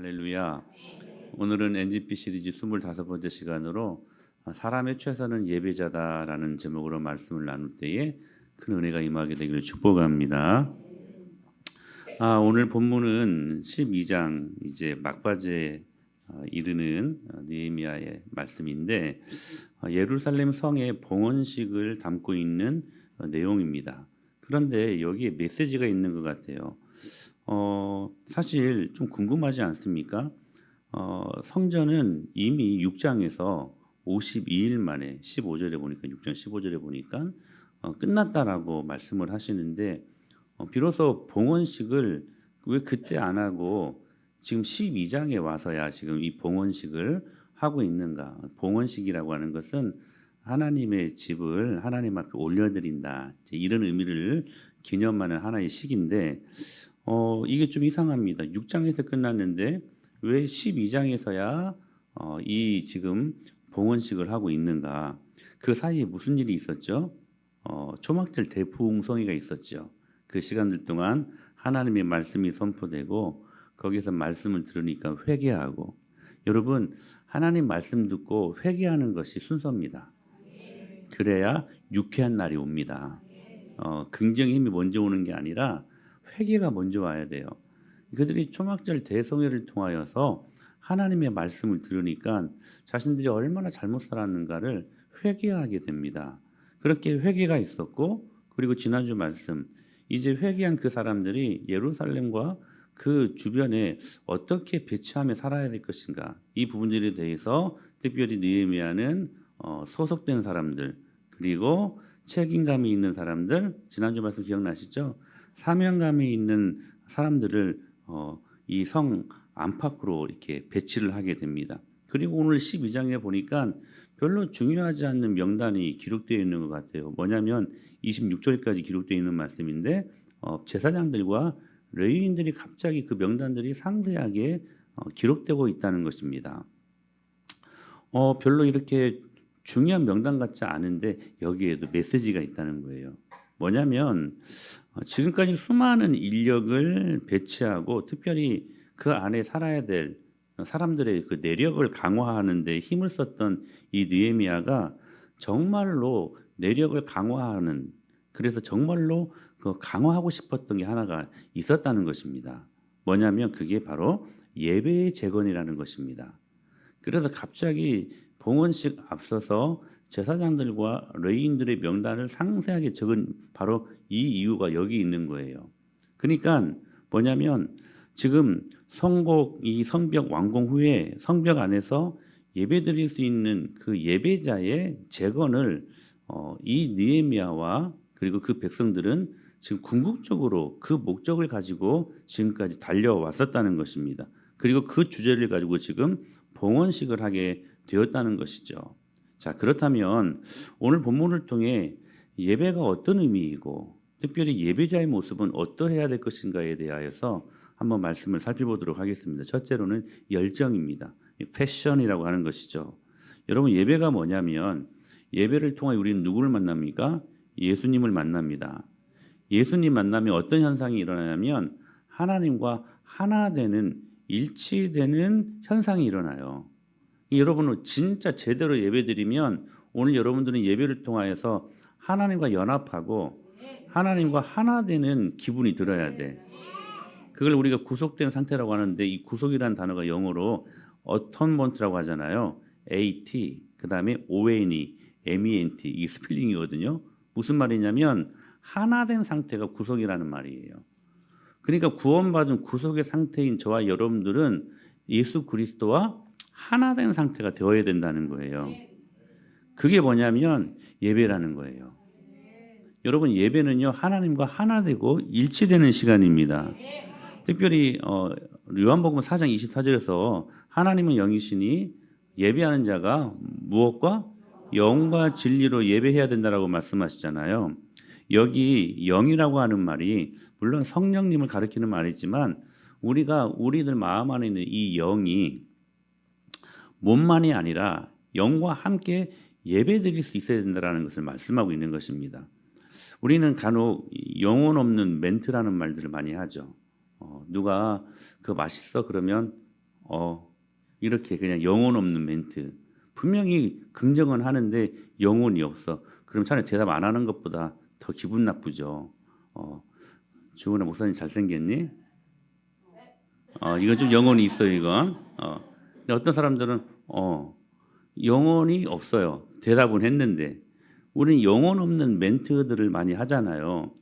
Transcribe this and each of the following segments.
할렐루야. 오늘은 NGP 시리즈 25번째 시간으로 사람의 최선은 예배자다라는 제목으로 말씀을 나눌 때에 큰 은혜가 임하게 되기를 축복합니다. 오늘 본문은 12장 이제 막바지에 이르는 느헤미야의 말씀인데 예루살렘 성의 봉헌식을 담고 있는 내용입니다. 그런데 여기에 메시지가 있는 것 같아요. 사실 좀 궁금하지 않습니까? 성전은 이미 6장에서 52일 만에 15절에 보니까 6장 15절에 보니까 끝났다라고 말씀을 하시는데 비로소 봉헌식을 왜 그때 안 하고 지금 12장에 와서야 지금 이 봉헌식을 하고 있는가? 봉헌식이라고 하는 것은 하나님의 집을 하나님 앞에 올려드린다 이런 의미를 기념하는 하나의 식인데 이게 좀 이상합니다. 6장에서 끝났는데 왜 12장에서야 이 지금 봉헌식을 하고 있는가? 그 사이에 무슨 일이 있었죠? 초막절 대부흥성회가 있었죠. 그 시간들 동안 하나님의 말씀이 선포되고 거기서 말씀을 들으니까 회개하고 여러분 하나님 말씀 듣고 회개하는 것이 순서입니다. 그래야 유쾌한 날이 옵니다. 긍정의 힘이 먼저 오는 게 아니라 회개가 먼저 와야 돼요. 그들이 초막절 대성회를 통하여서 하나님의 말씀을 들으니까 자신들이 얼마나 잘못 살았는가를 회개하게 됩니다. 그렇게 회개가 있었고 그리고 지난주 말씀 이제 회개한 그 사람들이 예루살렘과 그 주변에 어떻게 배치하며 살아야 될 것인가 이 부분들에 대해서 특별히 느헤미야는 소속된 사람들 그리고 책임감이 있는 사람들 지난주 말씀 기억나시죠? 사명감이 있는 사람들을 이 성 안팎으로 이렇게 배치를 하게 됩니다. 그리고 오늘 12장에 보니까 별로 중요하지 않는 명단이 기록되어 있는 것 같아요. 뭐냐면 26절까지 기록되어 있는 말씀인데 제사장들과 레위인들이 갑자기 그 명단들이 상세하게 기록되고 있다는 것입니다. 별로 이렇게 중요한 명단 같지 않은데 여기에도 메시지가 있다는 거예요. 뭐냐면 지금까지 수많은 인력을 배치하고 특별히 그 안에 살아야 될 사람들의 그 내력을 강화하는 데 힘을 썼던 이 느헤미야가 정말로 내력을 강화하는 그래서 정말로 그 강화하고 싶었던 게 하나가 있었다는 것입니다. 뭐냐면 그게 바로 예배의 재건이라는 것입니다. 그래서 갑자기 봉헌식 앞서서 제사장들과 레위인들의 명단을 상세하게 적은 바로 이 이유가 여기 있는 거예요. 그러니까 뭐냐면 지금 이 성벽 완공 후에 성벽 안에서 예배드릴 수 있는 그 예배자의 재건을 이 느헤미야와 그리고 그 백성들은 지금 궁극적으로 그 목적을 가지고 지금까지 달려왔었다는 것입니다. 그리고 그 주제를 가지고 지금 봉헌식을 하게 되었다는 것이죠. 자, 그렇다면 오늘 본문을 통해 예배가 어떤 의미이고 특별히 예배자의 모습은 어떠해야 될 것인가에 대하여서 한번 말씀을 살펴보도록 하겠습니다. 첫째로는 열정입니다. 패션이라고 하는 것이죠. 여러분 예배가 뭐냐면 예배를 통해 우리는 누구를 만납니까? 예수님을 만납니다. 예수님 만나면 어떤 현상이 일어나냐면 하나님과 하나 되는 일치되는 현상이 일어나요. 여러분은 진짜 제대로 예배드리면 오늘 여러분들은 예배를 통하여서 하나님과 연합하고 하나님과 하나 되는 기분이 들어야 돼. 그걸 우리가 구속된 상태라고 하는데 이 구속이라는 단어가 영어로 어톤먼트라고 하잖아요. AT 그다음에 ONE, MENT 이게 스펠링이거든요. 무슨 말이냐면 하나 된 상태가 구속이라는 말이에요. 그러니까 구원받은 구속의 상태인 저와 여러분들은 예수 그리스도와 하나 된 상태가 되어야 된다는 거예요. 그게 뭐냐면 예배라는 거예요. 여러분 예배는요 하나님과 하나 되고 일치되는 시간입니다. 특별히 요한복음 4장 24절에서 하나님은 영이시니 예배하는 자가 무엇과 영과 진리로 예배해야 된다라고 말씀하시잖아요. 여기 영이라고 하는 말이 물론 성령님을 가리키는 말이지만 우리들 마음 안에 있는 이 영이 몸만이 아니라 영과 함께 예배드릴 수 있어야 된다는 것을 말씀하고 있는 것입니다. 우리는 간혹 영혼 없는 멘트라는 말들을 많이 하죠. 누가 그거 맛있어 그러면 이렇게 그냥 영혼 없는 멘트. 분명히 긍정은 하는데 영혼이 없어. 그럼 차라리 대답 안 하는 것보다 더 기분 나쁘죠. 주은아 목사님 잘생겼니? 이건 좀 영혼이 있어요, 이건. 근데 어떤 사람들은 영혼이 없어요. 대답은 했는데 우리는 영혼 없는 멘트들을 많이 하잖아요.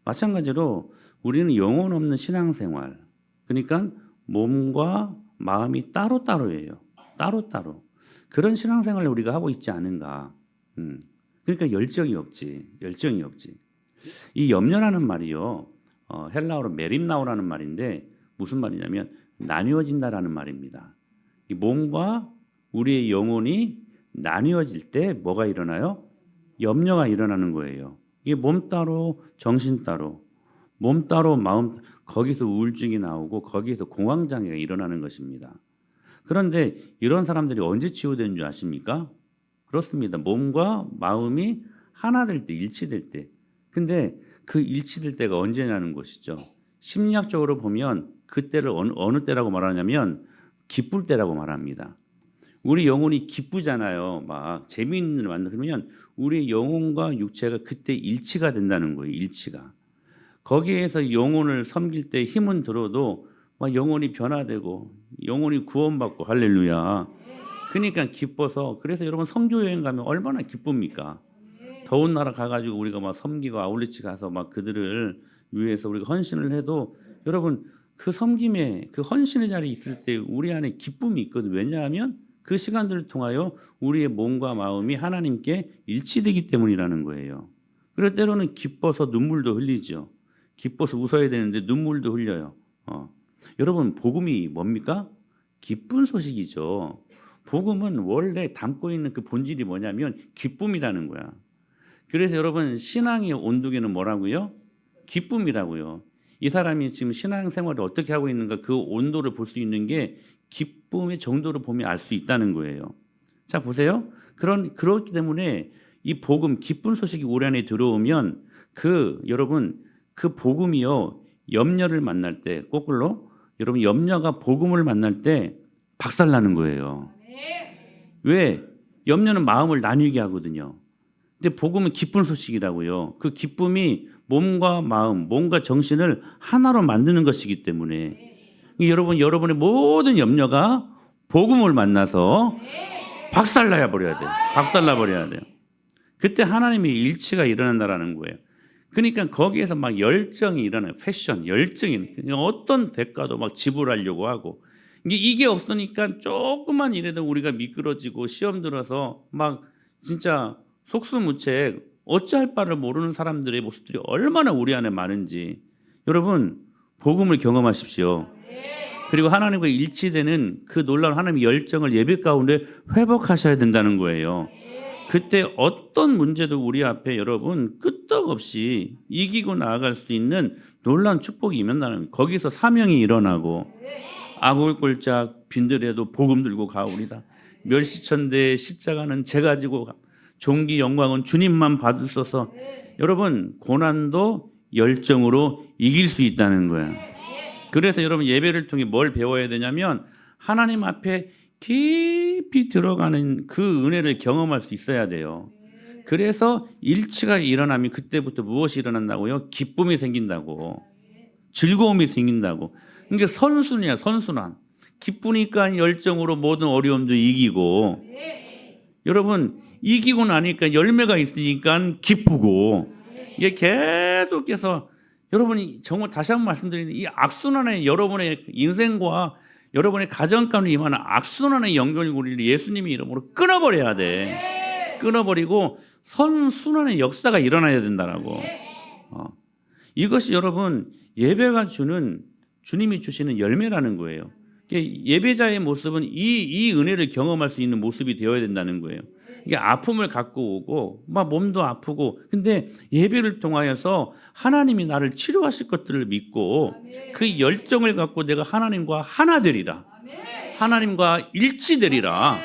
마찬가지로 우리는 영혼 없는 신앙생활. 그러니까 몸과 마음이 따로따로예요. 따로따로. 그런 신앙생활을 우리가 하고 있지 않은가. 그러니까 열정이 없지. 열정이 없지. 이 염려라는 말이요. 헬라어로 메림나오라는 말인데 무슨 말이냐면 나뉘어진다라는 말입니다. 이 몸과 우리의 영혼이 나뉘어질 때 뭐가 일어나요? 염려가 일어나는 거예요. 이게 몸 따로 정신 따로 몸 따로 마음 거기서 우울증이 나오고 거기에서 공황장애가 일어나는 것입니다. 그런데 이런 사람들이 언제 치유되는 줄 아십니까? 그렇습니다. 몸과 마음이 하나 될 때, 일치될 때. 근데 그 일치될 때가 언제냐는 것이죠. 심리학적으로 보면 그때를 어느 때라고 말하냐면 기쁠 때라고 말합니다. 우리 영혼이 기쁘잖아요. 막 재미있는 일을 만들면 우리 영혼과 육체가 그때 일치가 된다는 거예요. 일치가. 거기에서 영혼을 섬길 때 힘은 들어도 막 영혼이 변화되고 영혼이 구원받고 할렐루야. 그러니까 기뻐서 그래서 여러분 선교 여행 가면 얼마나 기쁩니까? 더운 나라 가가지고 우리가 막 섬기고 아울렛이 가서 막 그들을 위해서 우리가 헌신을 해도 여러분 그 섬김에 그 헌신의 자리에 있을 때 우리 안에 기쁨이 있거든. 왜냐하면 그 시간들을 통하여 우리의 몸과 마음이 하나님께 일치되기 때문이라는 거예요. 그럴 때로는 기뻐서 눈물도 흘리죠. 기뻐서 웃어야 되는데 눈물도 흘려요. 여러분 복음이 뭡니까? 기쁜 소식이죠. 복음은 원래 담고 있는 그 본질이 뭐냐면 기쁨이라는 거야. 그래서 여러분 신앙의 온도계는 뭐라고요? 기쁨이라고요. 이 사람이 지금 신앙생활을 어떻게 하고 있는가 그 온도를 볼 수 있는 게 기쁨의 정도를 보면 알 수 있다는 거예요. 자 보세요. 그렇기 때문에 이 복음 기쁜 소식이 우리 안에 들어오면 여러분 그 복음이요 염려를 만날 때 거꾸로 여러분 염려가 복음을 만날 때 박살나는 거예요. 왜? 염려는 마음을 나뉘게 하거든요. 근데 복음은 기쁜 소식이라고요. 그 기쁨이 몸과 마음, 몸과 정신을 하나로 만드는 것이기 때문에 여러분의 모든 염려가 복음을 만나서 박살나 버려야 돼요. 박살나 버려야 돼요. 그때 하나님의 일치가 일어난다라는 거예요. 그러니까 거기에서 막 열정이 일어나요. 패션, 열정이 어떤 대가도 막 지불하려고 하고 이게 없으니까 조금만 이래도 우리가 미끄러지고 시험 들어서 막 진짜 속수무책 어찌할 바를 모르는 사람들의 모습들이 얼마나 우리 안에 많은지 여러분 복음을 경험하십시오. 그리고 하나님과 일치되는 그 놀라운 하나님의 열정을 예배 가운데 회복하셔야 된다는 거예요. 그때 어떤 문제도 우리 앞에 여러분 끄떡없이 이기고 나아갈 수 있는 놀라운 축복이 임한다는 거기서 사명이 일어나고 아골골짝 빈들에도 복음 들고 가오리다. 멸시천대 십자가는 제가 지고 존귀 영광은 주님만 받으소서. 여러분 고난도 열정으로 이길 수 있다는 거야. 그래서 여러분 예배를 통해 뭘 배워야 되냐면 하나님 앞에 깊이 들어가는 그 은혜를 경험할 수 있어야 돼요. 그래서 일치가 일어나면 그때부터 무엇이 일어난다고요? 기쁨이 생긴다고. 즐거움이 생긴다고. 그러니까 선순이야, 선순환. 기쁘니까 열정으로 모든 어려움도 이기고 여러분 이기고 나니까 열매가 있으니까 기쁘고 이게 계속해서 여러분이 정말 다시 한번 말씀드리는 이 악순환의 여러분의 인생과 여러분의 가정 가운데 임하는 악순환의 연결고리를 예수님의 이름으로 끊어버려야 돼. 끊어버리고 선순환의 역사가 일어나야 된다라고. 이것이 여러분 예배가 주는 주님이 주시는 열매라는 거예요. 예배자의 모습은 이 은혜를 경험할 수 있는 모습이 되어야 된다는 거예요. 이게 아픔을 갖고 오고 막 몸도 아프고 근데 예배를 통하여서 하나님이 나를 치료하실 것들을 믿고 그 열정을 갖고 내가 하나님과 하나 되리라. 하나님과 일치되리라.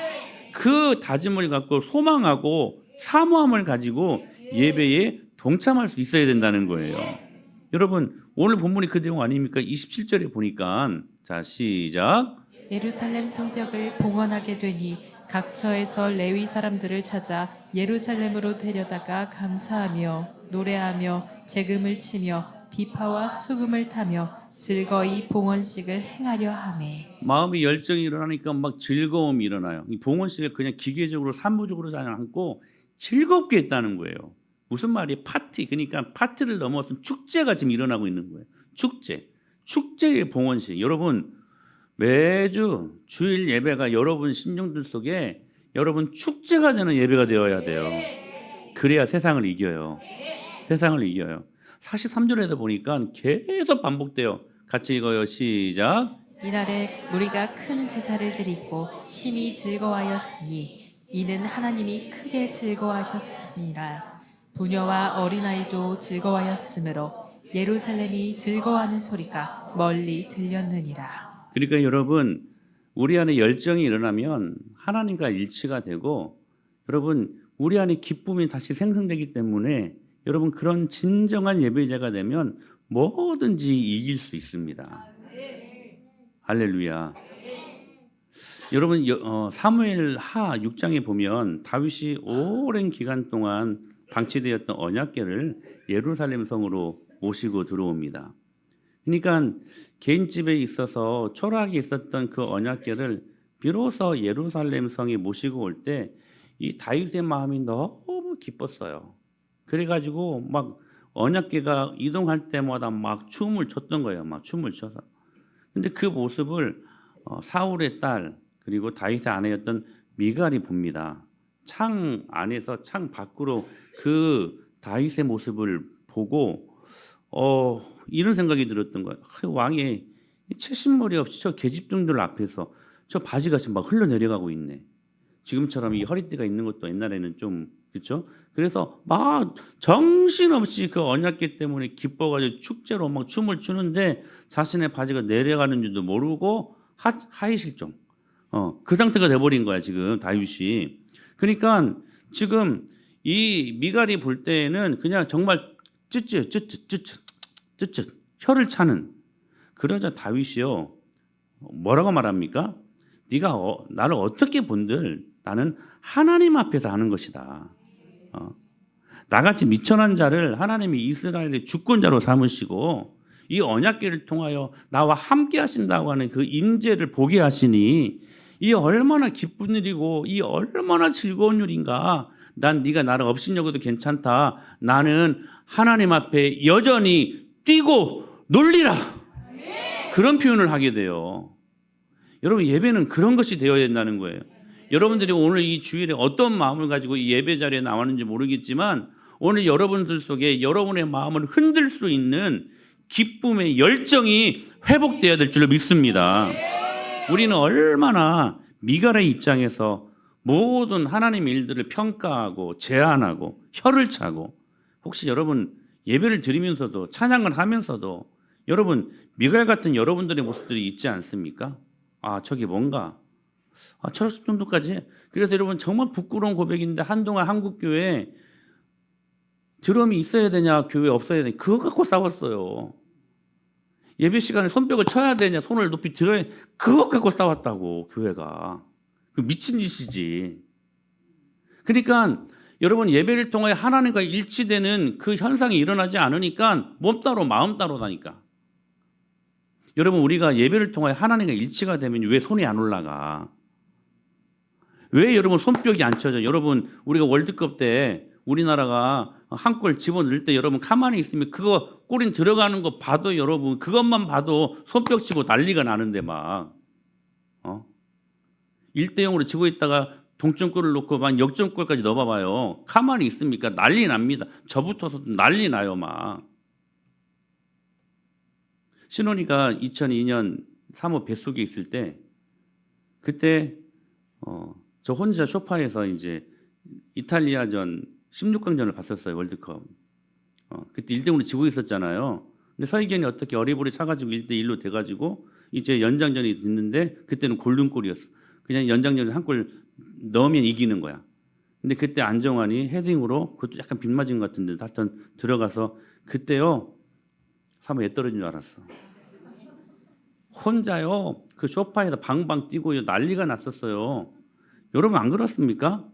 그 다짐을 갖고 소망하고 사모함을 가지고 예배에 동참할 수 있어야 된다는 거예요. 여러분 오늘 본문이 그 내용 아닙니까? 27절에 보니까 자 시작 예루살렘 성벽을 봉헌하게 되니 각처에서 레위 사람들을 찾아 예루살렘으로 데려다가 감사하며 노래하며 재금을 치며 비파와 수금을 타며 즐거이 봉헌식을 행하려 하매. 마음의 열정이 일어나니까 막 즐거움이 일어나요. 이 봉헌식을 그냥 기계적으로 사무적으로 하지 않고 즐겁게 했다는 거예요. 무슨 말이에요? 파티. 그러니까 파티를 넘어선 축제가 지금 일어나고 있는 거예요. 축제의 봉헌식. 여러분 매주 주일 예배가 여러분 심령들 속에 여러분 축제가 되는 예배가 되어야 돼요. 그래야 세상을 이겨요. 세상을 이겨요. 43절에도 보니까 계속 반복돼요. 같이 읽어요. 시작. 이날에 무리가 큰 제사를 드리고 심히 즐거워하였으니 이는 하나님이 크게 즐거워하셨으니라. 부녀와 어린아이도 즐거워하였으므로 예루살렘이 즐거워하는 소리가 멀리 들렸느니라. 그러니까 여러분 우리 안에 열정이 일어나면 하나님과 일치가 되고 여러분 우리 안에 기쁨이 다시 생성되기 때문에 여러분 그런 진정한 예배자가 되면 뭐든지 이길 수 있습니다. 할렐루야. 여러분 사무엘하 6장에 보면 다윗이 오랜 기간 동안 방치되었던 언약궤를 예루살렘 성으로 모시고 들어옵니다. 그러니까 개인 집에 있어서 초라하게 있었던 그 언약궤를 비로소 예루살렘 성에 모시고 올 때 이 다윗의 마음이 너무 기뻤어요. 그래가지고 막 언약궤가 이동할 때마다 막 춤을 췄던 거예요. 막 춤을 춰서. 근데 그 모습을 사울의 딸 그리고 다윗의 아내였던 미갈이 봅니다. 창 안에서 창 밖으로 그 다윗의 모습을 보고 이런 생각이 들었던 거예요. 왕이 채신머리 없이 저 계집종들 앞에서 저 바지같이 막 흘러내려가고 있네. 지금처럼 이 허리띠가 있는 것도 옛날에는 좀 그렇죠. 그래서 막 정신없이 그 언약궤 때문에 기뻐가지고 축제로 막 춤을 추는데 자신의 바지가 내려가는 줄도 모르고 하이실종. 그 상태가 돼버린 거야 지금 다윗이. 그러니까 지금 이 미갈이 볼 때에는 그냥 정말 쯧쯧 혀를 차는. 그러자 다윗이요 뭐라고 말합니까? 네가 나를 어떻게 본들 나는 하나님 앞에서 하는 것이다. 나같이 미천한 자를 하나님이 이스라엘의 주권자로 삼으시고 이 언약궤를 통하여 나와 함께 하신다고 하는 그 임재를 보게 하시니 이 얼마나 기쁜 일이고 이 얼마나 즐거운 일인가. 난 네가 나를 업신여겨도 괜찮다. 나는 하나님 앞에 여전히 뛰고 놀리라. 그런 표현을 하게 돼요. 여러분 예배는 그런 것이 되어야 된다는 거예요. 여러분들이 오늘 이 주일에 어떤 마음을 가지고 이 예배 자리에 나왔는지 모르겠지만 오늘 여러분들 속에 여러분의 마음을 흔들 수 있는 기쁨의 열정이 회복되어야 될 줄로 믿습니다. 우리는 얼마나 미갈의 입장에서 모든 하나님의 일들을 평가하고 제한하고 혀를 차고 혹시 여러분 예배를 드리면서도 찬양을 하면서도 여러분 미갈 같은 여러분들의 모습들이 있지 않습니까? 저게 뭔가 저럴 정도까지. 그래서 여러분 정말 부끄러운 고백인데 한동안 한국교회에 드럼이 있어야 되냐 교회 없어야 되냐 그거 갖고 싸웠어요. 예배 시간에 손뼉을 쳐야 되냐 손을 높이 들어야 그거 갖고 싸웠다고 교회가. 그 미친 짓이지. 그러니까 여러분 예배를 통해 하나님과 일치되는 그 현상이 일어나지 않으니까 몸 따로 마음 따로다니까. 여러분 우리가 예배를 통해 하나님과 일치가 되면 왜 손이 안 올라가? 왜 여러분 손뼉이 안 쳐져? 여러분 우리가 월드컵 때 우리나라가 한 골 집어넣을 때 여러분 가만히 있으면 그거 골인 들어가는 거 봐도 여러분 그것만 봐도 손뼉 치고 난리가 나는데 막 1대0으로 지고 있다가 동점골을 놓고 막 역전골까지 넣어봐봐요. 가만히 있습니까? 난리 납니다. 저부터도 난리 나요 막. 신혼이가 2002년 3호 뱃속에 있을 때 그때 저 혼자 소파에서 이제 이탈리아전 16강전을 갔었어요. 월드컵. 그때 1대0으로 지고 있었잖아요. 근데 서희견이 어떻게 어리버리 차가지고 1대1로 돼가지고 이제 연장전이 됐는데 그때는 골든골이었어. 그냥 연장전에 한 골 넣으면 이기는 거야. 근데 그때 안정환이 헤딩으로 그것도 약간 빗맞은 것 같은데 하여튼 들어가서 그때요 3호 애 떨어진 줄 알았어. 혼자요 그 소파에서 방방 뛰고 난리가 났었어요. 여러분 안 그렇습니까?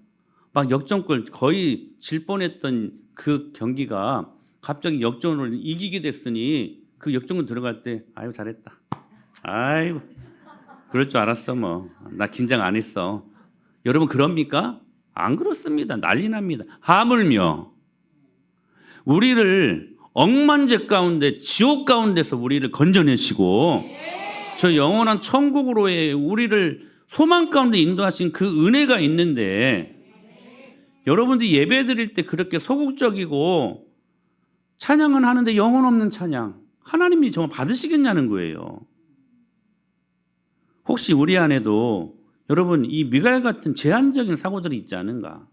막 역전골 거의 질 뻔했던 그 경기가 갑자기 역전으로 이기게 됐으니 그 역전골 들어갈 때 아유 잘했다. 아이고 그럴 줄 알았어 뭐. 나 긴장 안 했어. 여러분 그럽니까? 안 그렇습니다. 난리 납니다. 하물며 우리를 억만죄 가운데 지옥 가운데서 우리를 건져내시고 저 영원한 천국으로의 우리를 소망 가운데 인도하신 그 은혜가 있는데 여러분들이 예배 드릴 때 그렇게 소극적이고 찬양은 하는데 영혼 없는 찬양 하나님이 정말 받으시겠냐는 거예요. 혹시 우리 안에도 여러분 이 미갈 같은 제한적인 사고들이 있지 않은가?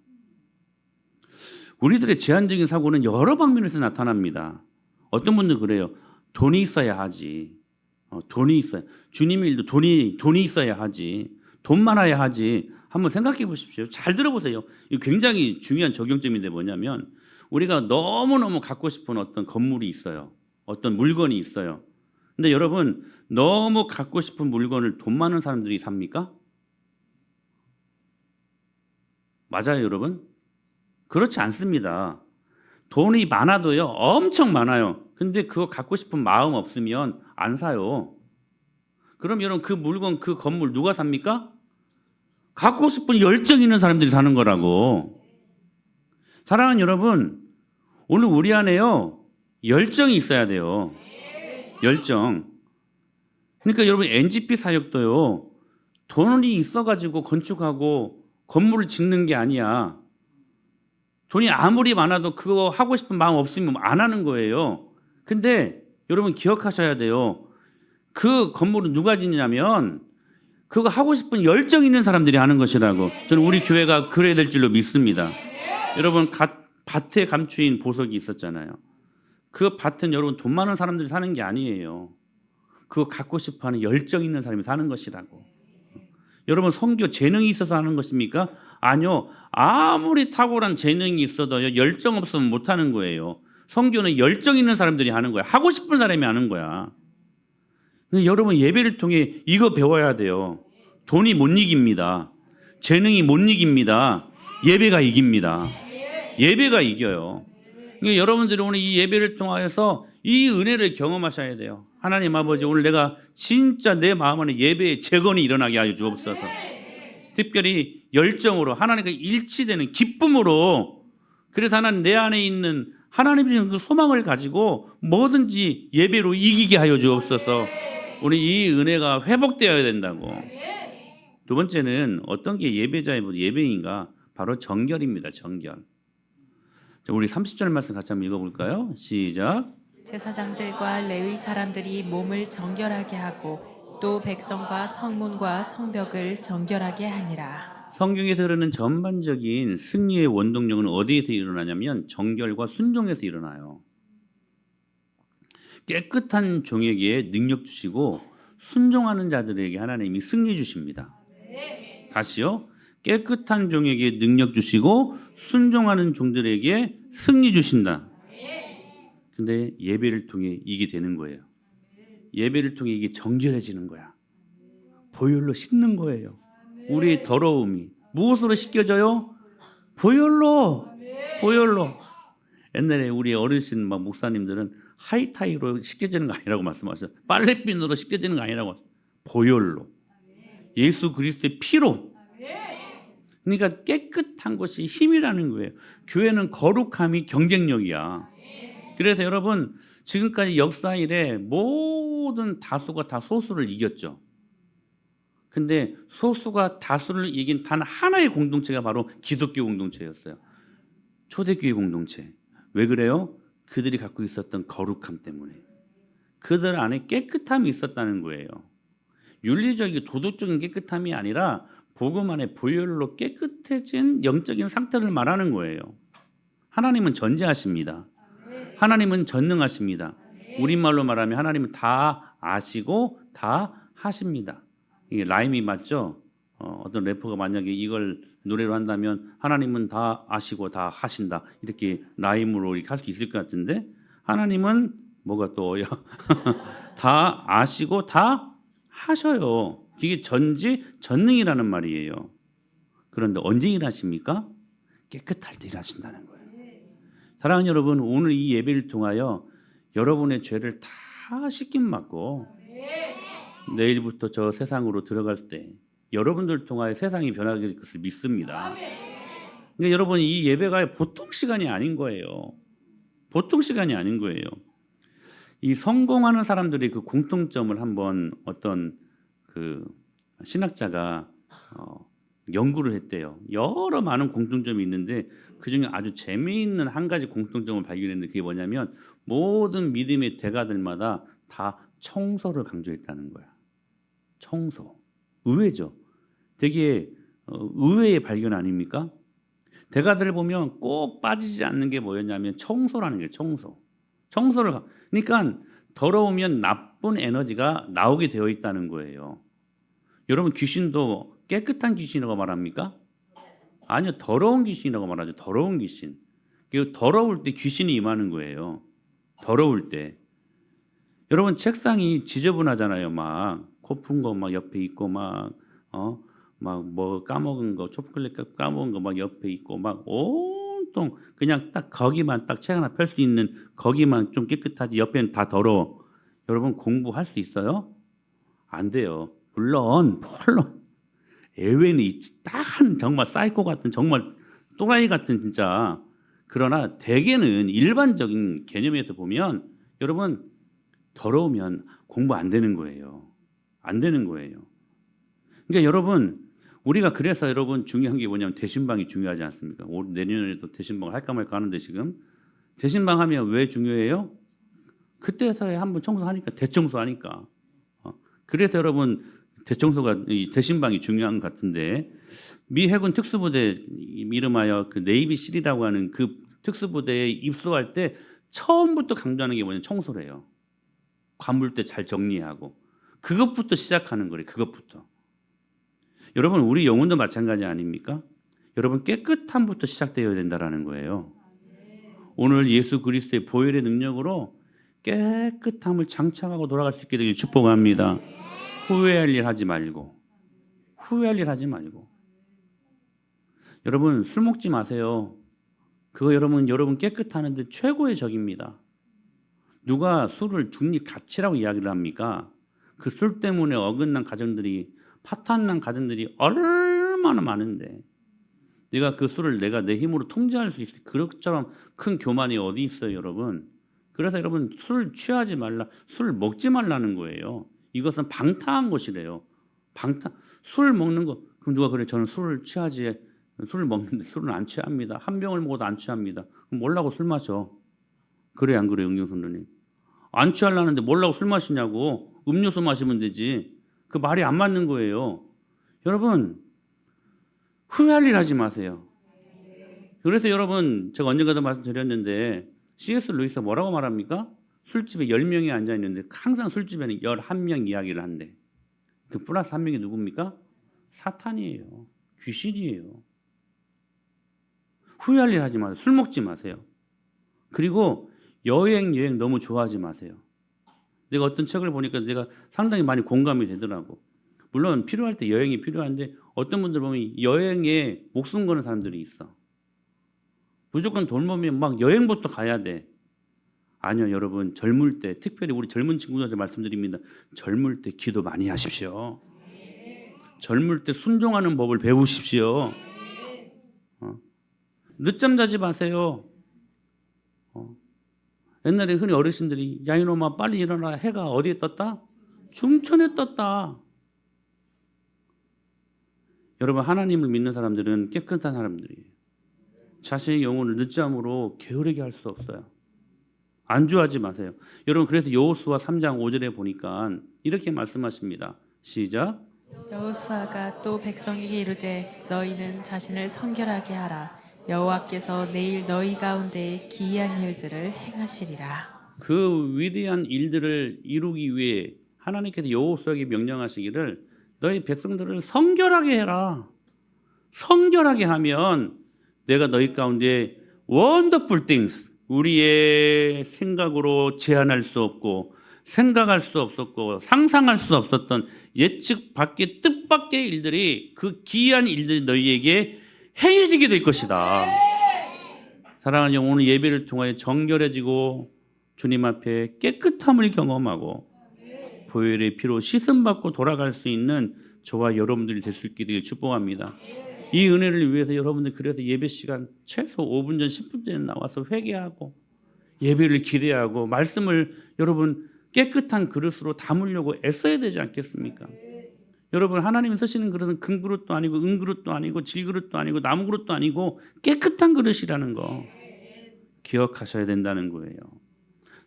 우리들의 제한적인 사고는 여러 방면에서 나타납니다. 어떤 분들 그래요. 돈이 있어야 하지. 돈이 있어야. 주님의 일도 돈이 있어야 하지. 돈 많아야 하지. 한번 생각해 보십시오. 잘 들어보세요. 이 굉장히 중요한 적용점인데 뭐냐면 우리가 너무너무 갖고 싶은 어떤 건물이 있어요. 어떤 물건이 있어요. 근데 여러분 너무 갖고 싶은 물건을 돈 많은 사람들이 삽니까? 맞아요, 여러분? 그렇지 않습니다. 돈이 많아도요, 엄청 많아요. 근데 그거 갖고 싶은 마음 없으면 안 사요. 그럼 여러분 그 물건, 그 건물 누가 삽니까? 갖고 싶은 열정 있는 사람들이 사는 거라고. 사랑하는 여러분, 오늘 우리 안에요, 열정이 있어야 돼요. 열정. 그러니까 여러분 NGP 사역도요, 돈이 있어가지고 건축하고 건물을 짓는 게 아니야. 돈이 아무리 많아도 그거 하고 싶은 마음 없으면 안 하는 거예요. 근데 여러분 기억하셔야 돼요. 그 건물은 누가 짓냐면 그거 하고 싶은 열정 있는 사람들이 하는 것이라고. 저는 우리 교회가 그래야 될 줄로 믿습니다. 여러분 밭에 감추인 보석이 있었잖아요. 그 밭은 여러분 돈 많은 사람들이 사는 게 아니에요. 그거 갖고 싶어하는 열정 있는 사람이 사는 것이라고. 여러분 선교 재능이 있어서 하는 것입니까? 아니요. 아무리 탁월한 재능이 있어도 열정 없으면 못하는 거예요. 선교는 열정 있는 사람들이 하는 거야. 하고 싶은 사람이 하는 거야. 근데 여러분 예배를 통해 이거 배워야 돼요. 돈이 못 이깁니다. 재능이 못 이깁니다. 예배가 이깁니다. 예배가 이겨요. 그러니까 여러분들이 오늘 이 예배를 통하여서 이 은혜를 경험하셔야 돼요. 하나님 아버지 오늘 내가 진짜 내 마음 안에 예배의 재건이 일어나게 하여 주옵소서. 특별히 열정으로 하나님과 일치되는 기쁨으로 그래서 하나님 내 안에 있는 하나님의 그 소망을 가지고 뭐든지 예배로 이기게 하여 주옵소서. 우리 이 은혜가 회복되어야 된다고. 두 번째는 어떤 게 예배자의 예배인가? 바로 정결입니다. 정결. 자, 우리 30절 말씀 같이 한번 읽어볼까요? 시작. 제사장들과 레위 사람들이 몸을 정결하게 하고 또 백성과 성문과 성벽을 정결하게 하니라. 성경에서 흐르는 전반적인 승리의 원동력은 어디에서 일어나냐면 정결과 순종에서 일어나요. 깨끗한 종에게 능력 주시고 순종하는 자들에게 하나님이 승리 주십니다. 다시요. 깨끗한 종에게 능력 주시고 순종하는 종들에게 승리 주신다. 근데 예배를 통해 이게 되는 거예요. 예배를 통해 이게 정결해지는 거야. 보혈로 씻는 거예요. 우리의 더러움이 무엇으로 씻겨져요? 보혈로. 보혈로. 옛날에 우리 어르신 막 목사님들은 하이타이로 씻겨지는 거 아니라고 말씀하셨어요. 빨래비누로 씻겨지는 거 아니라고. 보혈로. 예수 그리스도의 피로. 그러니까 깨끗한 것이 힘이라는 거예요. 교회는 거룩함이 경쟁력이야. 그래서 여러분 지금까지 역사 이래 모든 다수가 다 소수를 이겼죠. 근데 소수가 다수를 이긴 단 하나의 공동체가 바로 기독교 공동체였어요. 초대교회 공동체. 왜 그래요? 그들이 갖고 있었던 거룩함 때문에. 그들 안에 깨끗함이 있었다는 거예요. 윤리적이고 도덕적인 깨끗함이 아니라 복음 안에 보혈로 깨끗해진 영적인 상태를 말하는 거예요. 하나님은 전지하십니다. 하나님은 전능하십니다. 우리말로 말하면 하나님은 다 아시고 다 하십니다. 이게 라임이 맞죠? 어떤 래퍼가 만약에 이걸 노래로 한다면 하나님은 다 아시고 다 하신다. 이렇게 라임으로 이렇게 할 수 있을 것 같은데 하나님은 뭐가 또 다 아시고 다 하셔요. 이게 전능이라는 말이에요. 그런데 언제 일하십니까? 깨끗할 때 일하신다는 거예요. 사랑하는 여러분, 오늘 이 예배를 통하여 여러분의 죄를 다 씻김 받고 내일부터 저 세상으로 들어갈 때 여러분들 통하여 세상이 변하게 될 것을 믿습니다. 그러니까 여러분, 이 예배가 보통 시간이 아닌 거예요. 보통 시간이 아닌 거예요. 이 성공하는 사람들의 그 공통점을 한번 어떤 그 신학자가 연구를 했대요. 여러 많은 공통점이 있는데 그중에 아주 재미있는 한 가지 공통점을 발견했는데 그게 뭐냐면 모든 믿음의 대가들마다 다 청소를 강조했다는 거야. 청소. 의외죠. 되게 의외의 발견 아닙니까? 대가들을 보면 꼭 빠지지 않는 게 뭐였냐면 청소라는 게 청소. 그러니까 더러우면 나쁜 에너지가 나오게 되어 있다는 거예요. 여러분, 귀신도 깨끗한 귀신이라고 말합니까? 아니요, 더러운 귀신이라고 말하죠. 더러운 귀신. 더러울 때 귀신이 임하는 거예요. 더러울 때. 여러분, 책상이 지저분하잖아요. 막 코 푼 거 막 옆에 있고 막 뭐 까먹은 거, 초콜릿 까먹은 거 막 옆에 있고 막 온통 그냥 딱 거기만 딱 책 하나 펼 수 있는 거기만 좀 깨끗하지 옆에는 다 더러워. 여러분, 공부할 수 있어요? 안 돼요. 물론 예외는 있지. 딱한 정말 사이코 같은 정말 또라이 같은 진짜. 그러나 대개는 일반적인 개념에서 보면 여러분, 더러우면 공부 안 되는 거예요. 안 되는 거예요. 그러니까 여러분, 우리가 그래서 여러분 중요한 게 뭐냐면 대신방이 중요하지 않습니까? 내년에도 대신방을 할까 말까 하는데 지금 대신방 하면 왜 중요해요? 그때서야 한번 청소하니까, 대청소하니까. 그래서 여러분 대청소가 대신방이 중요한 것 같은데, 미 해군 특수부대 이름하여 그 네이비실이라고 하는 그 특수부대에 입소할 때 처음부터 강조하는 게 뭐냐면 청소래요. 관물대 잘 정리하고 그것부터 시작하는 거래요. 그것부터. 여러분, 우리 영혼도 마찬가지 아닙니까? 여러분, 깨끗함부터 시작되어야 된다라는 거예요. 오늘 예수 그리스도의 보혈의 능력으로 깨끗함을 장착하고 돌아갈 수 있게 되길 축복합니다. 후회할 일 하지 말고. 여러분, 술 먹지 마세요. 그거 여러분 깨끗하는데 최고의 적입니다. 누가 술을 중립 가치라고 이야기를 합니까? 그 술 때문에 어긋난 가정들이, 파탄난 가정들이 얼마나 많은데, 내가 그 술을 내가 내 힘으로 통제할 수 있을 그것처럼 큰 교만이 어디 있어요, 여러분? 그래서 여러분, 술 취하지 말라, 술 먹지 말라는 거예요. 이것은 방탕한 것이래요. 술 먹는 거. 그럼 누가 그래? 저는 술을 취하지, 술을 먹는데 술은 안 취합니다. 한 병을 먹어도 안 취합니다. 그럼 뭐라고 술 마셔? 그래 안 그래, 은경 선생님? 안 취하려는데 뭐라고 술 마시냐고. 음료수 마시면 되지. 그 말이 안 맞는 거예요. 여러분, 후회할 일 하지 마세요. 그래서 여러분, 제가 언젠가도 말씀드렸는데 C.S. 루이스가 뭐라고 말합니까? 술집에 10명이 앉아있는데 항상 술집에는 11명 이야기를 한대. 그 플러스 1명이 누굽니까? 사탄이에요. 귀신이에요. 후회할 일 하지 마세요. 술 먹지 마세요. 그리고 여행 너무 좋아하지 마세요. 내가 어떤 책을 보니까 내가 상당히 많이 공감이 되더라고. 물론 필요할 때 여행이 필요한데 어떤 분들 보면 여행에 목숨 거는 사람들이 있어. 무조건 돈 모으면 막 여행부터 가야 돼. 아니요, 여러분, 젊을 때, 특별히 우리 젊은 친구들한테 말씀드립니다. 젊을 때 기도 많이 하십시오. 젊을 때 순종하는 법을 배우십시오. 늦잠 자지 마세요. 옛날에 흔히 어르신들이, 야 이놈아 빨리 일어나, 해가 어디에 떴다? 중천에 떴다. 여러분, 하나님을 믿는 사람들은 깨끗한 사람들이에요. 자신의 영혼을 늦잠으로 게으르게 할 수 없어요. 안주하지 마세요. 여러분, 그래서 여호수아 3장 5절에 보니까 이렇게 말씀하십니다. 시작. 여호수아가 또 백성에게 이르되 너희는 자신을 성결하게 하라. 여호와께서 내일 너희 가운데 기이한 일들을 행하시리라. 그 위대한 일들을 이루기 위해 하나님께서 여호수아에게 명령하시기를 너희 백성들을 성결하게 해라. 성결하게 하면 내가 너희 가운데 wonderful things, 우리의 생각으로 제한할 수 없고 생각할 수 없었고 상상할 수 없었던 예측 밖의 뜻밖의 일들이, 그 기이한 일들이 너희에게 행해지게 될 것이다. 사랑하는 영, 오늘 예배를 통하여 정결해지고 주님 앞에 깨끗함을 경험하고 보혈의 피로 씻음받고 돌아갈 수 있는 저와 여러분들이 될 수 있게 되길 축복합니다. 이 은혜를 위해서 여러분들, 그래서 예배 시간 최소 5분 전 10분 전에 나와서 회개하고 예배를 기대하고 말씀을 여러분 깨끗한 그릇으로 담으려고 애써야 되지 않겠습니까? 여러분, 하나님이 쓰시는 그릇은 금 그릇도 아니고 은 그릇도 아니고 질 그릇도 아니고 나무 그릇도 아니고 깨끗한 그릇이라는 거 기억하셔야 된다는 거예요.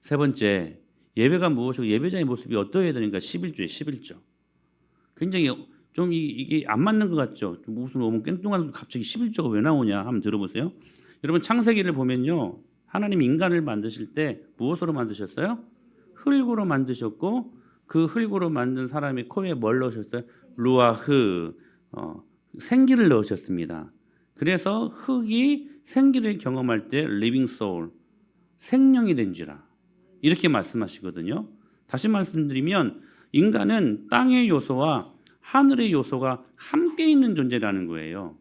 세 번째, 예배가 무엇이고 예배자의 모습이 어떠해야 되는가? 11조에 굉장히 좀 이게 안 맞는 것 같죠? 무슨 너무 깽뚱한 갑자기 11조가 왜 나오냐 한번 들어보세요. 여러분, 창세기를 보면요, 하나님 인간을 만드실 때 무엇으로 만드셨어요? 흙으로 만드셨고, 그 흙으로 만든 사람의 코에 뭘 넣으셨어요? 루아흐, 생기를 넣으셨습니다. 그래서 흙이 생기를 경험할 때 living soul, 생명이 된지라 이렇게 말씀하시거든요. 다시 말씀드리면 인간은 땅의 요소와 하늘의 요소가 함께 있는 존재라는 거예요.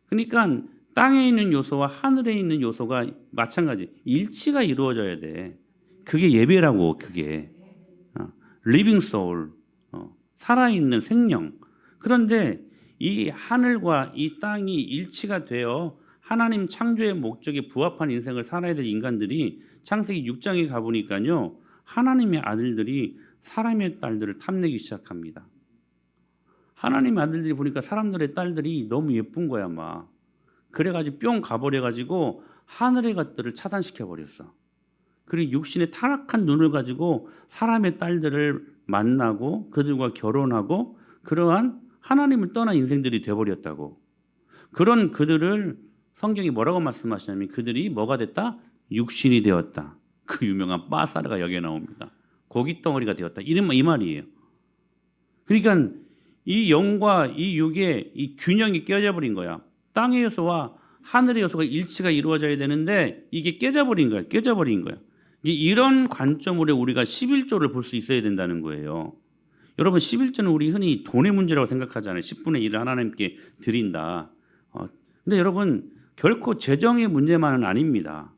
그러니까 땅에 있는 요소와 하늘에 있는 요소가 마찬가지 일치가 이루어져야 돼. 그게 예배라고. 그게 living soul, 살아있는 생명. 그런데 이 하늘과 이 땅이 일치가 되어 하나님 창조의 목적에 부합한 인생을 살아야 될 인간들이 창세기 6장에 가보니까요, 하나님의 아들들이 사람의 딸들을 탐내기 시작합니다. 하나님의 아들들이 보니까 사람들의 딸들이 너무 예쁜 거야 막. 그래가지고 뿅 가버려가지고 하늘의 것들을 차단시켜버렸어. 그리고 육신의 타락한 눈을 가지고 사람의 딸들을 만나고 그들과 결혼하고 그러한 하나님을 떠난 인생들이 돼버렸다고. 그런 그들을 성경이 뭐라고 말씀하시냐면 그들이 뭐가 됐다? 육신이 되었다. 그 유명한 빠사르가 여기에 나옵니다. 고기 덩어리가 되었다. 이 말이에요. 그러니까 이 영과 이 육의 이 균형이 깨져 버린 거야. 땅의 요소와 하늘의 요소가 일치가 이루어져야 되는데 이게 깨져버린 거야. 깨져버린 거야. 이런 관점으로 우리가 11조를 볼 수 있어야 된다는 거예요. 여러분, 11조는 우리 흔히 돈의 문제라고 생각하잖아요. 10분의 1을 하나님께 드린다. 근데 여러분, 결코 재정의 문제만은 아닙니다.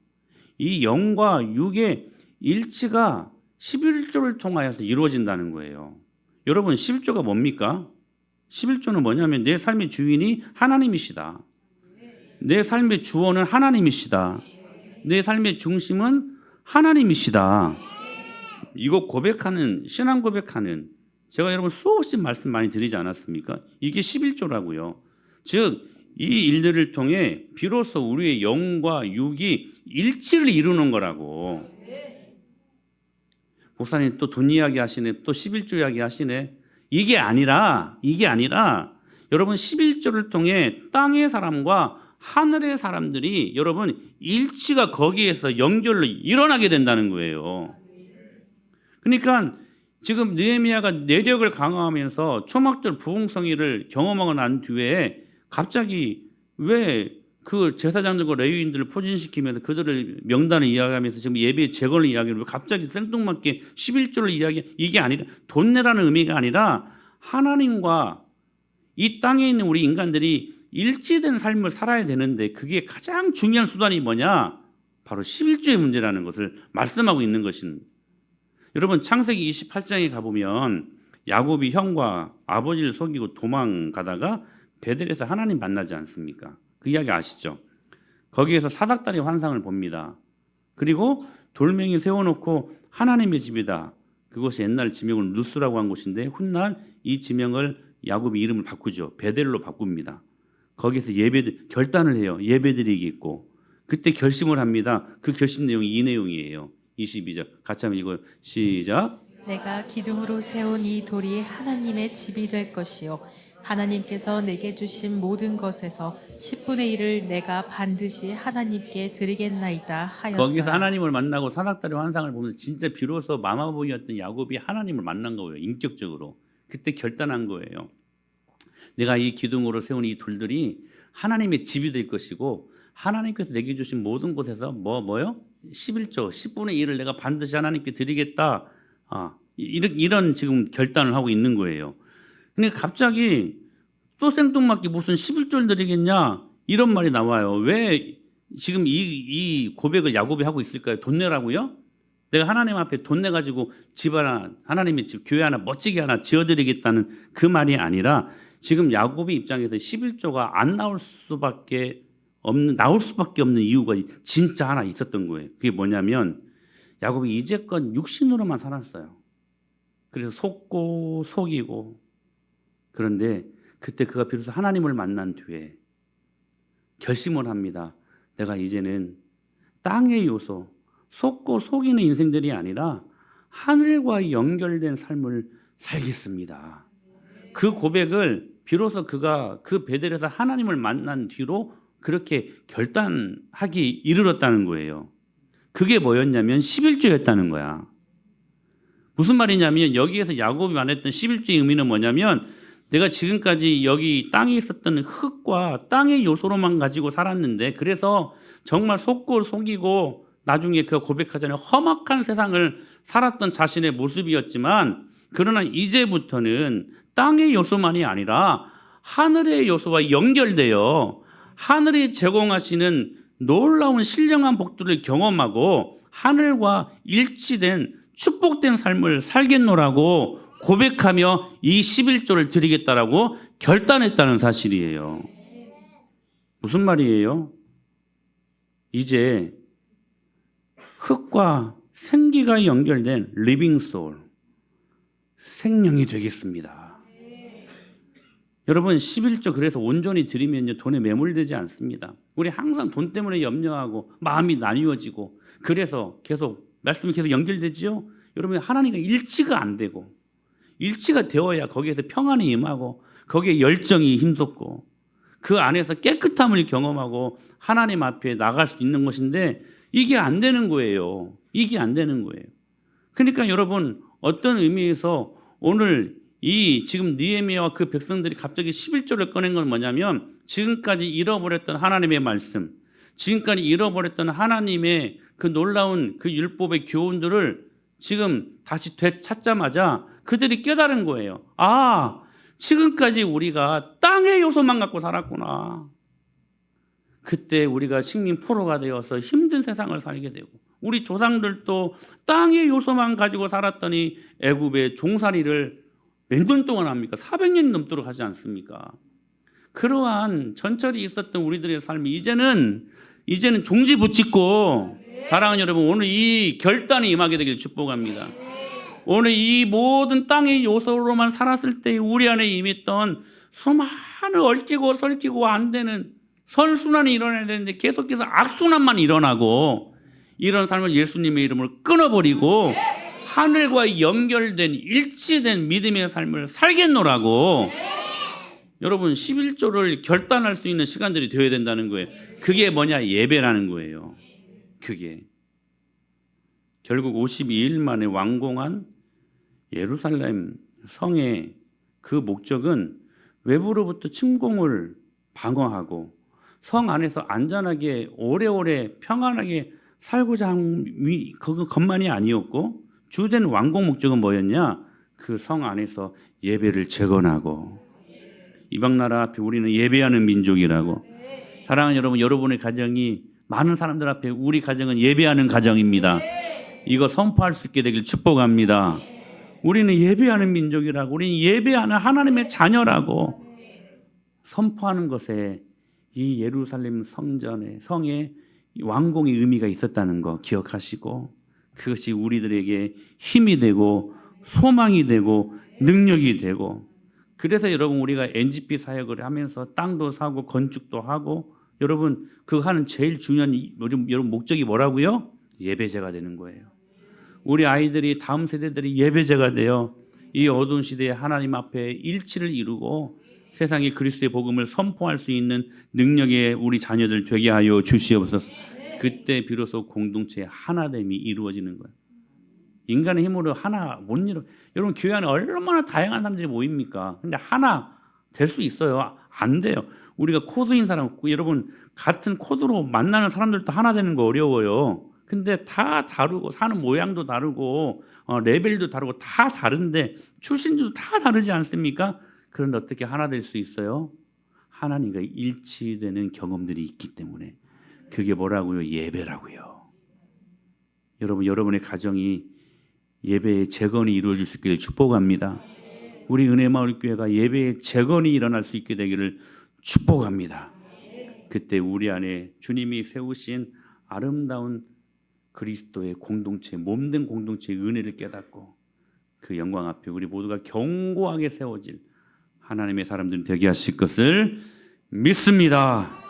이 영과 육의 일치가 11조를 통하여서 이루어진다는 거예요. 여러분, 11조가 뭡니까? 11조는 뭐냐면 내 삶의 주인이 하나님이시다. 내 삶의 주원은 하나님이시다. 내 삶의 중심은 하나님이시다. 이거 고백하는, 신앙 고백하는, 제가 여러분 수없이 말씀 많이 드리지 않았습니까? 이게 11조라고요. 즉 이 일들을 통해 비로소 우리의 영과 육이 일치를 이루는 거라고. 목사님 또 돈 이야기 하시네. 또 11조 이야기 하시네. 이게 아니라 여러분 11조를 통해 땅의 사람과 하늘의 사람들이 여러분 일치가 거기에서 연결로 일어나게 된다는 거예요. 그러니까 지금 느헤미야가 내력을 강화하면서 초막절 부흥성회를 경험하고 난 뒤에 갑자기 왜 그 제사장들과 레위인들을 포진시키면서 그들을 명단을 이야기하면서 지금 예배의 재건을 이야기하면 갑자기 생뚱맞게 11조를 이야기, 이게 아니라 돈 내라는 의미가 아니라 하나님과 이 땅에 있는 우리 인간들이 일치된 삶을 살아야 되는데 그게 가장 중요한 수단이 뭐냐? 바로 11조의 문제라는 것을 말씀하고 있는 것입니다. 여러분, 창세기 28장에 가보면 야곱이 형과 아버지를 속이고 도망가다가 베델에서 하나님 만나지 않습니까? 그 이야기 아시죠? 거기에서 사닥다리 환상을 봅니다. 그리고 돌멩이 세워놓고 하나님의 집이다. 그것이 옛날 지명을 누스라고 한 곳인데 훗날 이 지명을 야곱이 이름을 바꾸죠. 베델로 바꿉니다. 거기서 결단을 해요. 예배드리겠고 그때 결심을 합니다. 그 결심 내용이 이 내용이에요. 22절 같이 한번 읽어요. 시작. 내가 기둥으로 세운 이 돌이 하나님의 집이 될 것이요 하나님께서 내게 주신 모든 것에서 10분의 1을 내가 반드시 하나님께 드리겠나이다 하였다. 거기서 하나님을 만나고 사닥다리 환상을 보면서 진짜 비로소 마마보이였던 야곱이 하나님을 만난 거예요. 인격적으로. 그때 결단한 거예요. 내가 이 기둥으로 세운 이 돌들이 하나님의 집이 될 것이고 하나님께서 내게 주신 모든 곳에서 뭐요? 11조 10분의 1을 내가 반드시 하나님께 드리겠다. 이런 지금 결단을 하고 있는 거예요. 근데 갑자기 또 생뚱맞게 무슨 11조를 드리겠냐 이런 말이 나와요. 왜 지금 이 고백을 야곱이 하고 있을까요? 돈 내라고요? 내가 하나님 앞에 돈 내가지고 집 하나, 하나님의 집, 교회 하나 멋지게 하나 지어드리겠다는 그 말이 아니라 지금 야곱의 입장에서 11조가 안 나올 수밖에 없는 이유가 진짜 하나 있었던 거예요. 그게 뭐냐면 야곱이 이제껏 육신으로만 살았어요. 그래서 속고 속이고, 그런데 그때 그가 비로소 하나님을 만난 뒤에 결심을 합니다. 내가 이제는 땅의 요소, 속고 속이는 인생들이 아니라 하늘과 연결된 삶을 살겠습니다. 그 고백을 비로소 그가 그 베델에서 하나님을 만난 뒤로 그렇게 결단하기 이르렀다는 거예요. 그게 뭐였냐면 11조였다는 거야. 무슨 말이냐면 여기에서 야곱이 말했던 11조의 의미는 뭐냐면 내가 지금까지 여기 땅에 있었던 흙과 땅의 요소로만 가지고 살았는데 그래서 정말 속고 속이고 나중에 그 고백하자면 험악한 세상을 살았던 자신의 모습이었지만 그러나 이제부터는 땅의 요소만이 아니라 하늘의 요소와 연결되어 하늘이 제공하시는 놀라운 신령한 복들을 경험하고 하늘과 일치된 축복된 삶을 살겠노라고 고백하며 이 11조를 드리겠다라고 결단했다는 사실이에요. 무슨 말이에요? 이제 흙과 생기가 연결된 리빙 소울, 생명이 되겠습니다. 여러분 11조 그래서 온전히 드리면요 돈에 매몰되지 않습니다. 우리 항상 돈 때문에 염려하고 마음이 나뉘어지고 그래서 계속 말씀이 계속 연결되지요. 여러분 하나님과 일치가 안 되고 일치가 되어야 거기에서 평안이 임하고 거기에 열정이 힘솟고 그 안에서 깨끗함을 경험하고 하나님 앞에 나갈 수 있는 것인데 이게 안 되는 거예요. 이게 안 되는 거예요. 그러니까 여러분 어떤 의미에서 오늘 이 지금 느헤미야와 그 백성들이 갑자기 11조를 꺼낸 건 뭐냐면 지금까지 잃어버렸던 하나님의 말씀, 지금까지 잃어버렸던 하나님의 그 놀라운 그 율법의 교훈들을 지금 다시 되찾자마자 그들이 깨달은 거예요. 아, 지금까지 우리가 땅의 요소만 갖고 살았구나. 그때 우리가 식민 포로가 되어서 힘든 세상을 살게 되고 우리 조상들도 땅의 요소만 가지고 살았더니 애굽의 종살이를 몇 년 동안 합니까? 400년 넘도록 하지 않습니까? 그러한 전철이 있었던 우리들의 삶이 이제는 종지부짓고 사랑하는 여러분 오늘 이 결단이 임하게 되길 축복합니다. 오늘 이 모든 땅의 요소로만 살았을 때 우리 안에 임했던 수많은 얽히고 설키고 안 되는 선순환이 일어나야 되는데 계속해서 악순환만 일어나고 이런 삶을 예수님의 이름으로 끊어버리고 하늘과 연결된 일치된 믿음의 삶을 살겠노라고 여러분 11조를 결단할 수 있는 시간들이 되어야 된다는 거예요. 그게 뭐냐? 예배라는 거예요. 그게 결국 52일 만에 완공한 예루살렘 성의 그 목적은 외부로부터 침공을 방어하고 성 안에서 안전하게 오래오래 평안하게 살고자 한 것만이 아니었고 주된 완공 목적은 뭐였냐? 그 성 안에서 예배를 재건하고 이방 나라 앞에 우리는 예배하는 민족이라고. 사랑하는 여러분, 여러분의 가정이 많은 사람들 앞에 우리 가정은 예배하는 가정입니다. 이거 선포할 수 있게 되길 축복합니다. 우리는 예배하는 민족이라고, 우리는 예배하는 하나님의 자녀라고 선포하는 것에 이 예루살렘 성의 완공의 의미가 있었다는 거 기억하시고 그것이 우리들에게 힘이 되고 소망이 되고 능력이 되고 그래서 여러분 우리가 NGP 사역을 하면서 땅도 사고 건축도 하고 여러분 그 하는 제일 중요한 여러분 목적이 뭐라고요? 예배제가 되는 거예요. 우리 아이들이 다음 세대들이 예배제가 되어 이 어두운 시대에 하나님 앞에 일치를 이루고 세상에 그리스도의 복음을 선포할 수 있는 능력의 우리 자녀들 되게 하여 주시옵소서. 그때 비로소 공동체의 하나됨이 이루어지는 거예요. 인간의 힘으로 하나 못 이루. 여러분 교회 안에 얼마나 다양한 사람들이 모입니까? 근데 하나 될 수 있어요? 안 돼요. 우리가 코드인 사람, 여러분 같은 코드로 만나는 사람들도 하나 되는 거 어려워요. 근데 다 다르고 사는 모양도 다르고 레벨도 다르고 다 다른데 출신도 다 다르지 않습니까? 그런데 어떻게 하나 될 수 있어요? 하나님과 일치되는 경험들이 있기 때문에. 그게 뭐라고요? 예배라고요. 여러분, 여러분의 가정이 예배의 재건이 이루어질 수 있기를 축복합니다. 우리 은혜마을교회가 예배의 재건이 일어날 수 있게 되기를 축복합니다. 그때 우리 안에 주님이 세우신 아름다운 그리스도의 공동체, 몸된 공동체의 은혜를 깨닫고 그 영광 앞에 우리 모두가 견고하게 세워질 하나님의 사람들 되게 하실 것을 믿습니다.